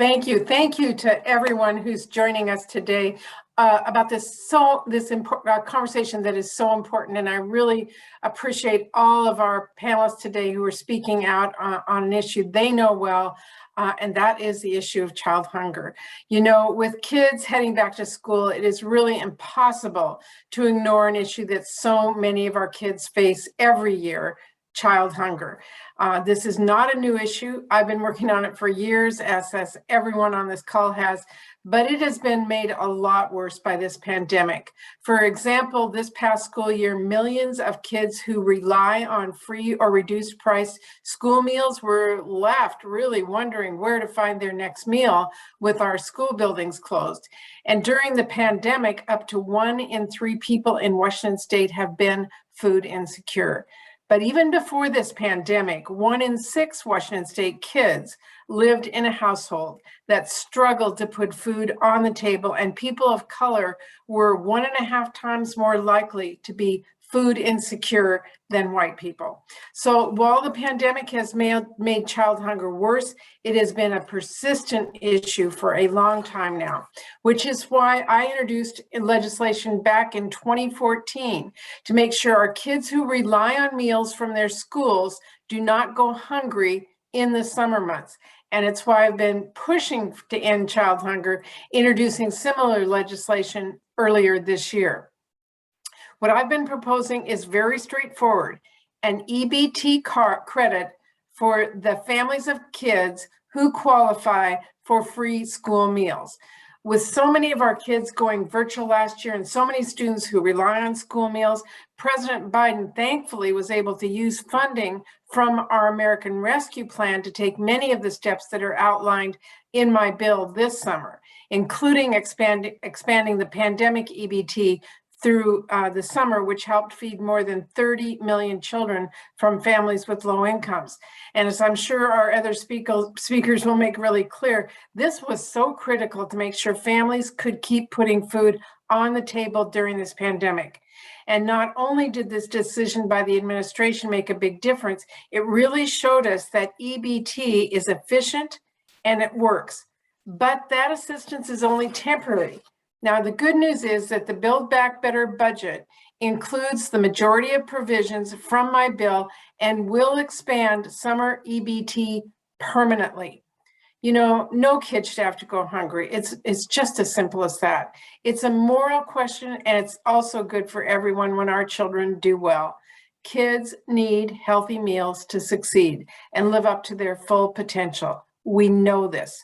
thank you. Thank you to everyone who's joining us today about this conversation that is so important. And I really appreciate all of our panelists today who are speaking out on an issue they know well, and that is the issue of child hunger. You know, with kids heading back to school, it is really impossible to ignore an issue that so many of our kids face every year: child hunger. This is not a new issue. I've been working on it for years, as everyone on this call has, but it has been made a lot worse by this pandemic. For example, this past school year, millions of kids who rely on free or reduced price school meals were left really wondering where to find their next meal with our school buildings closed. And during the pandemic, up to 1 in 3 people in Washington state have been food insecure. But even before this pandemic, 1 in 6 Washington state kids lived in a household that struggled to put food on the table, and people of color were 1.5 times more likely to be food insecure than white people. So while the pandemic has made child hunger worse, it has been a persistent issue for a long time now, which is why I introduced legislation back in 2014 to make sure our kids who rely on meals from their schools do not go hungry in the summer months. And it's why I've been pushing to end child hunger, introducing similar legislation earlier this year. What I've been proposing is very straightforward: an EBT credit for the families of kids who qualify for free school meals. With so many of our kids going virtual last year and so many students who rely on school meals, President Biden thankfully was able to use funding from our American Rescue Plan to take many of the steps that are outlined in my bill this summer, including expanding the pandemic EBT through the summer, which helped feed more than 30 million children from families with low incomes. And as I'm sure our other speakers will make really clear, this was so critical to make sure families could keep putting food on the table during this pandemic. And not only did this decision by the administration make a big difference, it really showed us that EBT is efficient and it works. But that assistance is only temporary. Now, the good news is that the Build Back Better budget includes the majority of provisions from my bill and will expand summer EBT permanently. You know, no kid should have to go hungry. It's just as simple as that. It's a moral question, and it's also good for everyone when our children do well. Kids need healthy meals to succeed and live up to their full potential. We know this,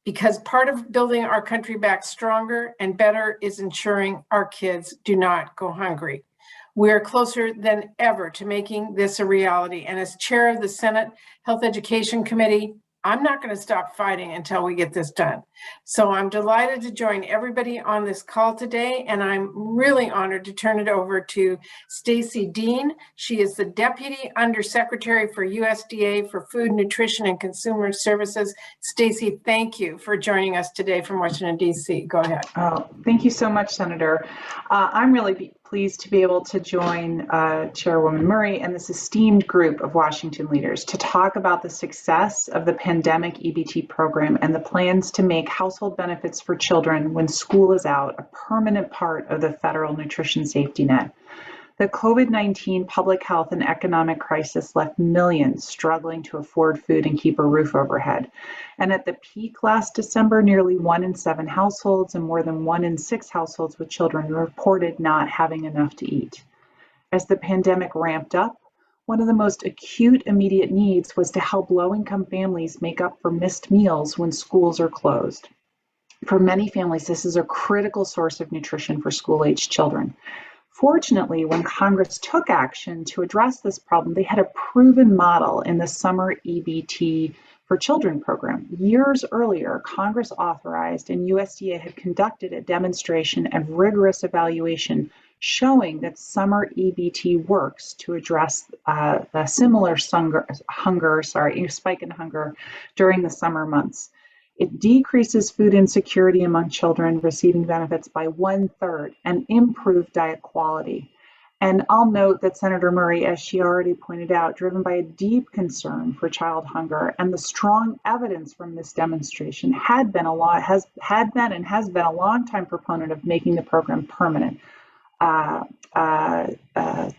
because part of building our country back stronger and better is ensuring our kids do not go hungry. We are closer than ever to making this a reality. And as chair of the Senate Health Education Committee, I'm not going to stop fighting until we get this done. So I'm delighted to join everybody on this call today, and I'm really honored to turn it over to Stacy Dean. She is the Deputy Undersecretary for USDA for Food, Nutrition, and Consumer Services. Stacy, thank you for joining us today from Washington, D.C. Go ahead. Oh, thank you so much, Senator. I'm really pleased to be able to join Chairwoman Murray and this esteemed group of Washington leaders to talk about the success of the pandemic EBT program and the plans to make household benefits for children when school is out a permanent part of the federal nutrition safety net. The COVID-19 public health and economic crisis left millions struggling to afford food and keep a roof overhead. And at the peak last December, nearly 1 in 7 households and more than 1 in 6 households with children reported not having enough to eat. As the pandemic ramped up, one of the most acute immediate needs was to help low-income families make up for missed meals when schools are closed. For many families, this is a critical source of nutrition for school-aged children. Fortunately, when Congress took action to address this problem, they had a proven model in the Summer EBT for Children program. Years earlier, Congress authorized and USDA had conducted a demonstration and rigorous evaluation showing that summer EBT works to address a similar spike in hunger during the summer months. It decreases food insecurity among children receiving benefits by 1/3 and improved diet quality. And I'll note that Senator Murray, as she already pointed out, driven by a deep concern for child hunger and the strong evidence from this demonstration, has been a long-time proponent of making the program permanent,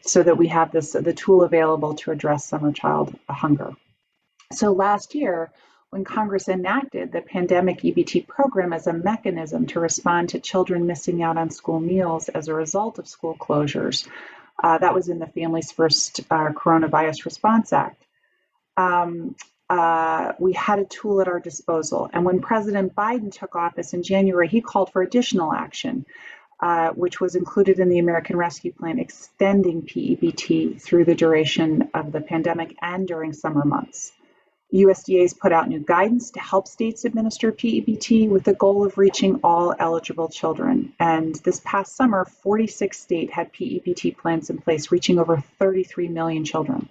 so that we have the tool available to address summer child hunger. So last year, when Congress enacted the pandemic EBT program as a mechanism to respond to children missing out on school meals as a result of school closures, that was in the Families First Coronavirus Response Act. We had a tool at our disposal. And when President Biden took office in January, he called for additional action, which was included in the American Rescue Plan, extending PEBT through the duration of the pandemic and during summer months. USDA has put out new guidance to help states administer PEBT with the goal of reaching all eligible children. And this past summer, 46 states had PEBT plans in place, reaching over 33 million children.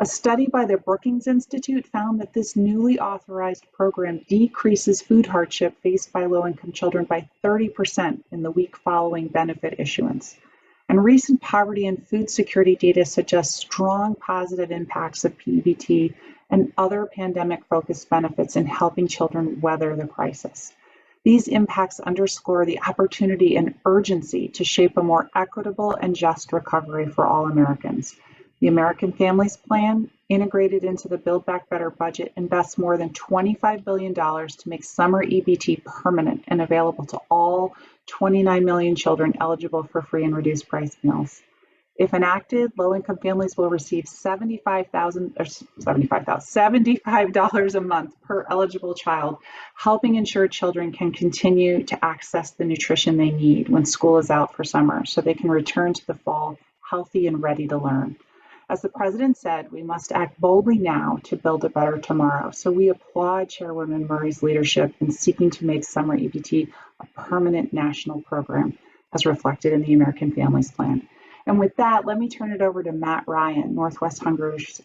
A study by the Brookings Institute found that this newly authorized program decreases food hardship faced by low-income children by 30% in the week following benefit issuance. And recent poverty and food security data suggests strong positive impacts of PEBT and other pandemic-focused benefits in helping children weather the crisis. These impacts underscore the opportunity and urgency to shape a more equitable and just recovery for all Americans. The American Families Plan, integrated into the Build Back Better budget, invests more than $25 billion to make summer EBT permanent and available to all 29 million children eligible for free and reduced price meals. If enacted, low-income families will receive $75 a month per eligible child, helping ensure children can continue to access the nutrition they need when school is out for summer, so they can return to the fall healthy and ready to learn. As the President said, we must act boldly now to build a better tomorrow. So we applaud Chairwoman Murray's leadership in seeking to make summer EBT a permanent national program, as reflected in the American Families Plan. And with that, let me turn it over to Matt Ryan, Northwest Harbor's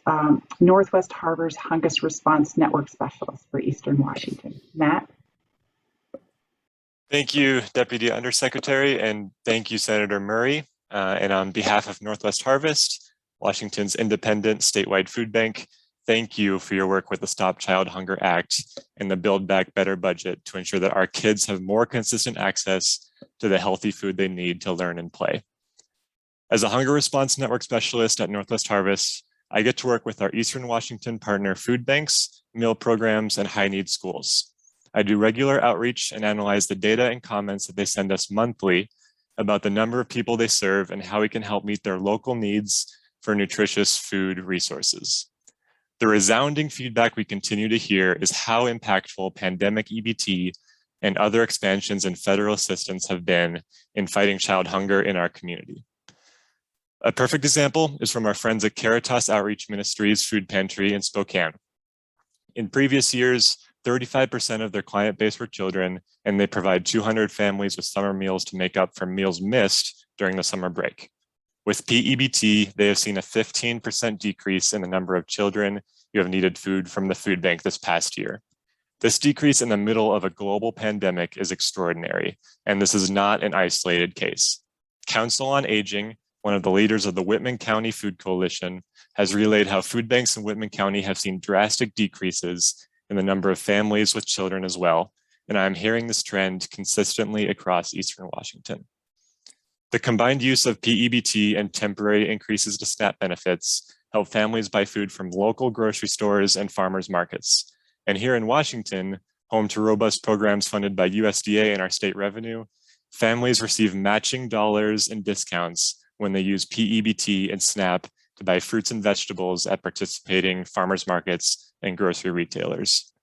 Hunger Response Network Specialist for Eastern Washington. Matt? Thank you, Deputy Undersecretary, and thank you, Senator Murray. And on behalf of Northwest Harvest, Washington's independent statewide food bank, thank you for your work with the Stop Child Hunger Act and the Build Back Better budget to ensure that our kids have more consistent access to the healthy food they need to learn and play. As a Hunger Response Network Specialist at Northwest Harvest, I get to work with our Eastern Washington partner food banks, meal programs, and high-need schools. I do regular outreach and analyze the data and comments that they send us monthly about the number of people they serve and how we can help meet their local needs for nutritious food resources. The resounding feedback we continue to hear is how impactful pandemic EBT and other expansions in federal assistance have been in fighting child hunger in our community. A perfect example is from our friends at Caritas Outreach Ministries Food Pantry in Spokane. In previous years, 35% of their client base were children, and they provide 200 families with summer meals to make up for meals missed during the summer break. With PEBT, they have seen a 15% decrease in the number of children who have needed food from the food bank this past year. This decrease in the middle of a global pandemic is extraordinary, and this is not an isolated case. Council on Aging, one of the leaders of the Whitman County Food Coalition, has relayed how food banks in Whitman County have seen drastic decreases in the number of families with children as well, and I'm hearing this trend consistently across Eastern Washington. The combined use of PEBT and temporary increases to SNAP benefits help families buy food from local grocery stores and farmers markets. And here in Washington, home to robust programs funded by USDA and our state revenue, families receive matching dollars and discounts when they use PEBT and SNAP to buy fruits and vegetables at participating farmers markets and grocery retailers.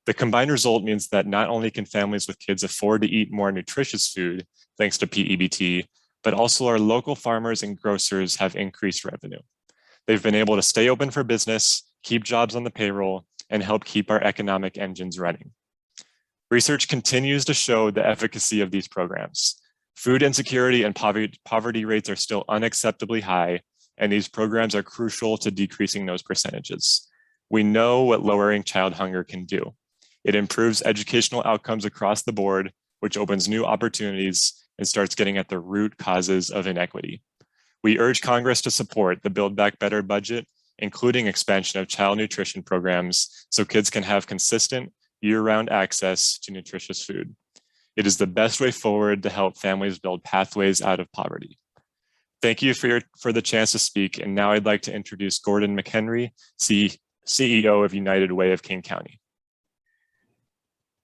The combined result means that not only can families with kids afford to eat more nutritious food thanks to PEBT, but also our local farmers and grocers have increased revenue. They've been able to stay open for business, keep jobs on the payroll, and help keep our economic engines running. Research continues to show the efficacy of these programs. Food insecurity and poverty rates are still unacceptably high, and these programs are crucial to decreasing those percentages. We know what lowering child hunger can do. It improves educational outcomes across the board, which opens new opportunities and starts getting at the root causes of inequity. We urge Congress to support the Build Back Better budget, including expansion of child nutrition programs so kids can have consistent year-round access to nutritious food. It is the best way forward to help families build pathways out of poverty. Thank you for the chance to speak. And now I'd like to introduce Gordon McHenry, CEO of United Way of King County.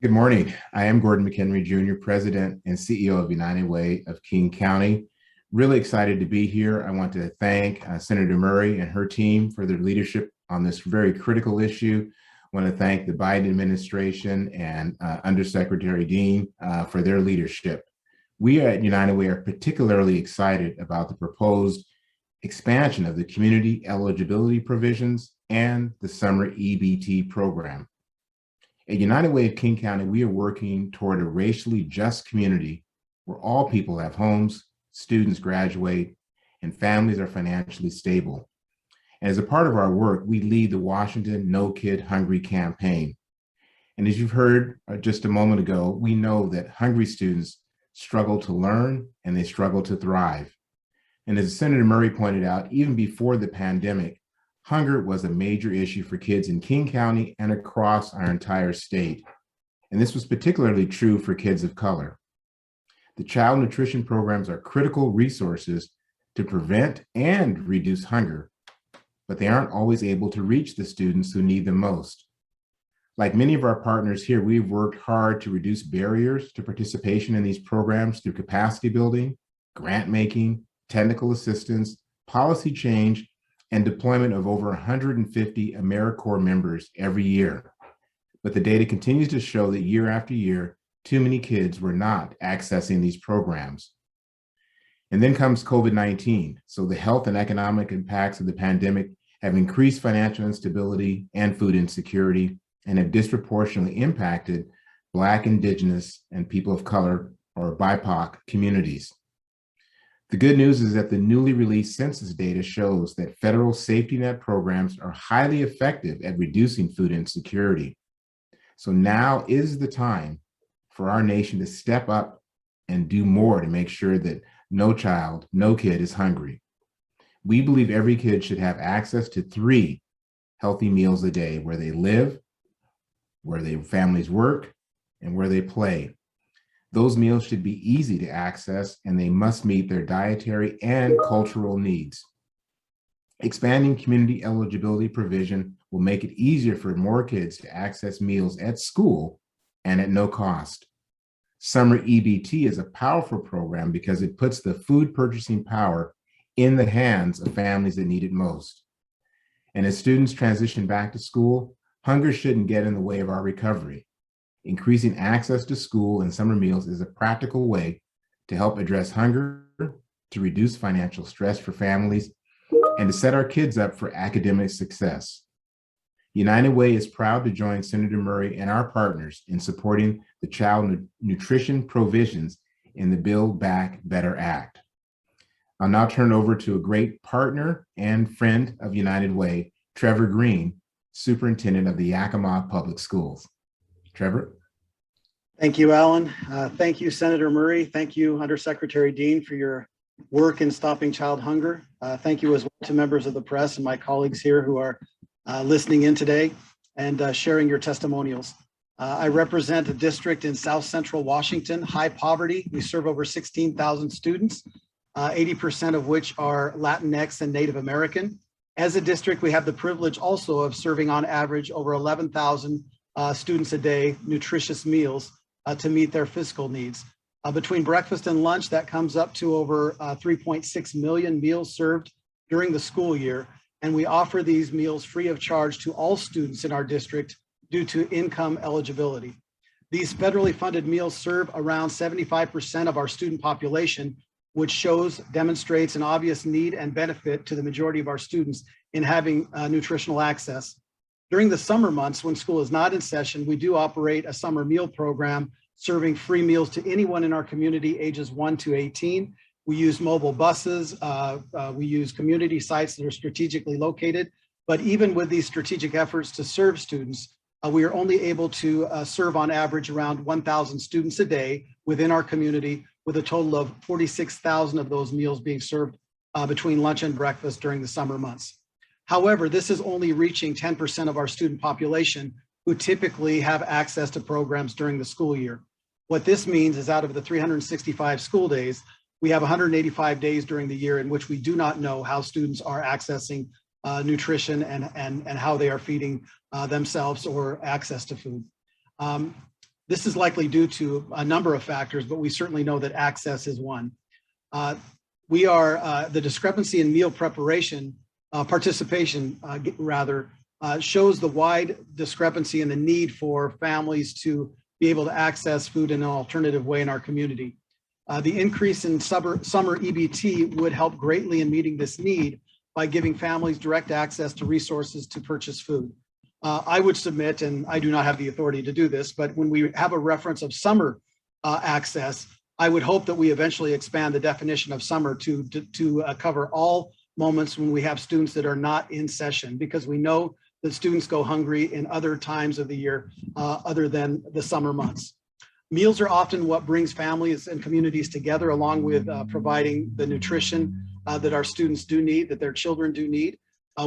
Good morning. I am Gordon McHenry, Jr., President and CEO of United Way of King County. Really excited to be here. I want to thank Senator Murray and her team for their leadership on this very critical issue. I want to thank the Biden administration and Undersecretary Dean for their leadership. We at United Way are particularly excited about the proposed expansion of the community eligibility provisions and the summer EBT program. At United Way of King County, we are working toward a racially just community where all people have homes, students graduate, and families are financially stable. And as a part of our work, we lead the Washington No Kid Hungry campaign. And as you've heard just a moment ago, we know that hungry students struggle to learn and they struggle to thrive. And as Senator Murray pointed out, even before the pandemic, hunger was a major issue for kids in King County and across our entire state. And this was particularly true for kids of color. The child nutrition programs are critical resources to prevent and reduce hunger, but they aren't always able to reach the students who need them most. Like many of our partners here, we've worked hard to reduce barriers to participation in these programs through capacity building, grant making, technical assistance, policy change, and deployment of over 150 AmeriCorps members every year. But the data continues to show that year after year, too many kids were not accessing these programs. And then comes COVID-19. So the health and economic impacts of the pandemic have increased financial instability and food insecurity and have disproportionately impacted Black, Indigenous, and people of color or BIPOC communities. The good news is that the newly released census data shows that federal safety net programs are highly effective at reducing food insecurity. So now is the time for our nation to step up and do more to make sure that no child, no kid is hungry. We believe every kid should have access to 3 healthy meals a day where they live, where their families work, and where they play. Those meals should be easy to access and they must meet their dietary and cultural needs. Expanding community eligibility provision will make it easier for more kids to access meals at school and at no cost. Summer EBT is a powerful program because it puts the food purchasing power in the hands of families that need it most. And as students transition back to school, hunger shouldn't get in the way of our recovery. Increasing access to school and summer meals is a practical way to help address hunger, to reduce financial stress for families, and to set our kids up for academic success. United Way is proud to join Senator Murray and our partners in supporting the child nutrition provisions in the Build Back Better Act. I'll now turn it over to a great partner and friend of United Way, Trevor Greene, Superintendent of the Yakima Public Schools. Trevor. Thank you, Alan. Thank you, Senator Murray. Thank you, Undersecretary Dean, for your work in stopping child hunger. Thank you as well to members of the press and my colleagues here who are listening in today and sharing your testimonials. I represent a district in South Central Washington, high poverty. We serve over 16,000 students, 80% of which are Latinx and Native American. As a district, we have the privilege also of serving on average over 11,000 students a day, nutritious meals to meet their fiscal needs. Between breakfast and lunch, that comes up to over 3.6 million meals served during the school year. And we offer these meals free of charge to all students in our district due to income eligibility. These federally funded meals serve around 75% of our student population, which demonstrates an obvious need and benefit to the majority of our students in having nutritional access. During the summer months when school is not in session, we do operate a summer meal program serving free meals to anyone in our community ages 1 to 18. We use mobile buses, we use community sites that are strategically located, but even with these strategic efforts to serve students, we are only able to serve on average around 1,000 students a day within our community, with a total of 46,000 of those meals being served between lunch and breakfast during the summer months. However, this is only reaching 10% of our student population who typically have access to programs during the school year. What this means is out of the 365 school days, we have 185 days during the year in which we do not know how students are accessing nutrition and how they are feeding themselves or access to food. This is likely due to a number of factors, but we certainly know that access is one. The discrepancy in meal preparation, participation shows the wide discrepancy in the need for families to be able to access food in an alternative way in our community. The increase in summer EBT would help greatly in meeting this need by giving families direct access to resources to purchase food. I would submit, and I do not have the authority to do this, but when we have a reference of summer access, I would hope that we eventually expand the definition of summer to cover all moments when we have students that are not in session, because we know that students go hungry in other times of the year other than the summer months. Meals are often what brings families and communities together, along with providing the nutrition that our students do need, that their children do need.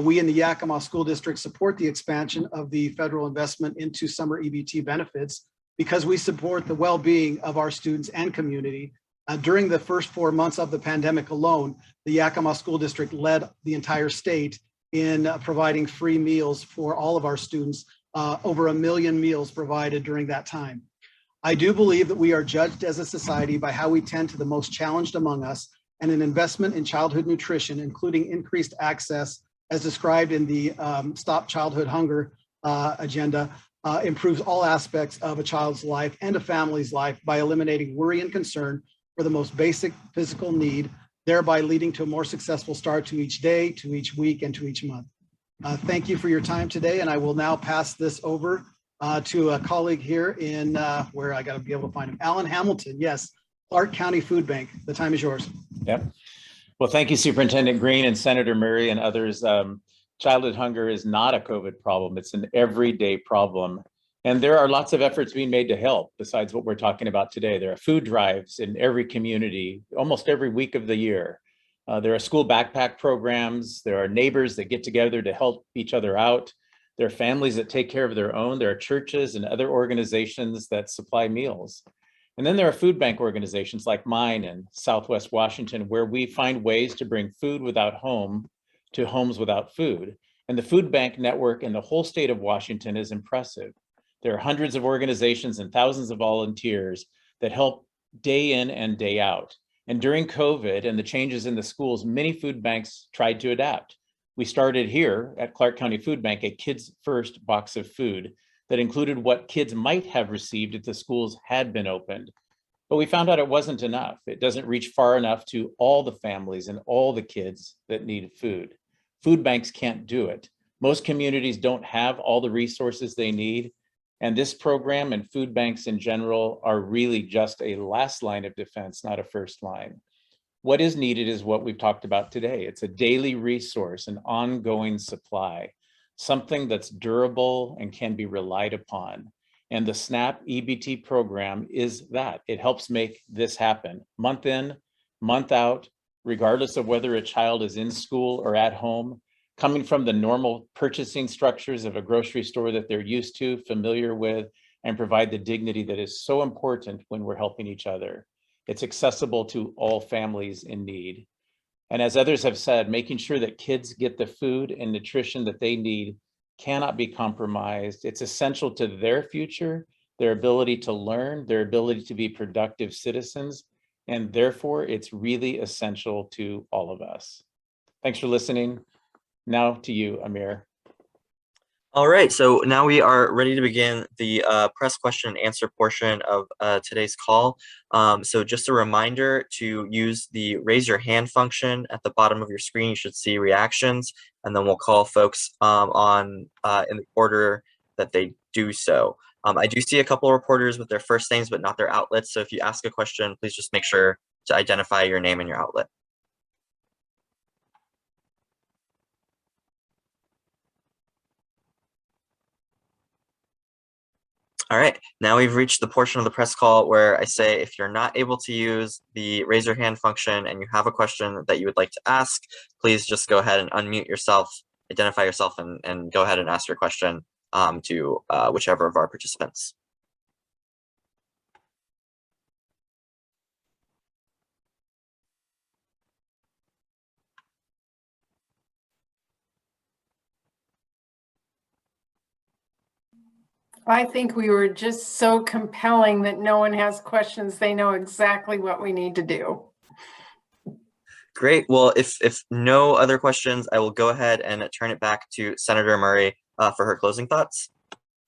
We in the Yakima School District support the expansion of the federal investment into summer EBT benefits because we support the well-being of our students and community. During the first 4 months of the pandemic alone, the Yakima School District led the entire state in providing free meals for all of our students, over 1 million meals provided during that time. I do believe that we are judged as a society by how we tend to the most challenged among us, and an investment in childhood nutrition, including increased access as described in the Stop Childhood Hunger agenda, improves all aspects of a child's life and a family's life by eliminating worry and concern for the most basic physical need, thereby leading to a more successful start to each day, to each week, and to each month. Thank you for your time today, and I will now pass this over to a colleague here in, where I gotta be able to find him, Alan Hamilton, yes, Clark County Food Bank. The time is yours. Yep. Well, thank you, Superintendent Greene and Senator Murray and others. Childhood hunger is not a COVID problem. It's an everyday problem. And there are lots of efforts being made to help besides what we're talking about today. There are food drives in every community, almost every week of the year. There are school backpack programs. There are neighbors that get together to help each other out. There are families that take care of their own. There are churches and other organizations that supply meals. And then there are food bank organizations like mine in Southwest Washington, where we find ways to bring food without home to homes without food. And the food bank network in the whole state of Washington is impressive. There are hundreds of organizations and thousands of volunteers that help day in and day out. And during COVID and the changes in the schools, many food banks tried to adapt. We started here at Clark County Food Bank a Kids First box of food that included what kids might have received if the schools had been opened. But we found out it wasn't enough. It doesn't reach far enough to all the families and all the kids that need food. Food banks can't do it. Most communities don't have all the resources they need. And this program and food banks in general are really just a last line of defense, not a first line. What is needed is what we've talked about today. It's a daily resource, an ongoing supply, something that's durable and can be relied upon. And the SNAP EBT program is that. It helps make this happen month in, month out, regardless of whether a child is in school or at home, coming from the normal purchasing structures of a grocery store that they're used to, familiar with, and provide the dignity that is so important when we're helping each other. It's accessible to all families in need. And as others have said, making sure that kids get the food and nutrition that they need cannot be compromised. It's essential to their future, their ability to learn, their ability to be productive citizens, and therefore it's really essential to all of us. Thanks for listening. Now to you, Amir. All right, so now we are ready to begin the press question and answer portion of today's call. So just a reminder to use the raise your hand function at the bottom of your screen. You should see reactions, and then we'll call folks in the order that they do so. I do see a couple of reporters with their first names, but not their outlets. So if you ask a question, please just make sure to identify your name and your outlet. All right, now we've reached the portion of the press call where I say if you're not able to use the raise your hand function and you have a question that you would like to ask, please just go ahead and unmute yourself, identify yourself, and go ahead and ask your question to whichever of our participants. I think we were just so compelling that no one has questions. They know exactly what we need to do. Great. Well, if no other questions, I will go ahead and turn it back to Senator Murray for her closing thoughts.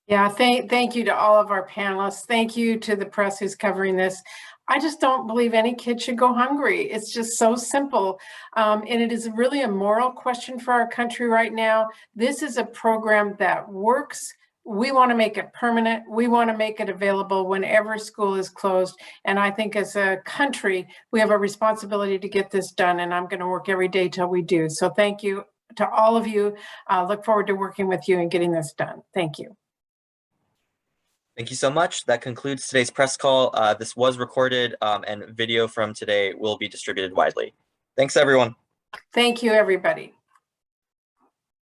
Yeah, thank you to all of our panelists. Thank you to the press who's covering this. I just don't believe any kid should go hungry. It's just so simple. And it is really a moral question for our country right now. This is a program that works. We want to make it permanent. We want to make it available whenever school is closed. And I think as a country, we have a responsibility to get this done. And I'm going to work every day till we do. So thank you to all of you. Look forward to working with you and getting this done. Thank you. Thank you so much. That concludes today's press call. This was recorded and video from today will be distributed widely. Thanks, everyone. Thank you, everybody.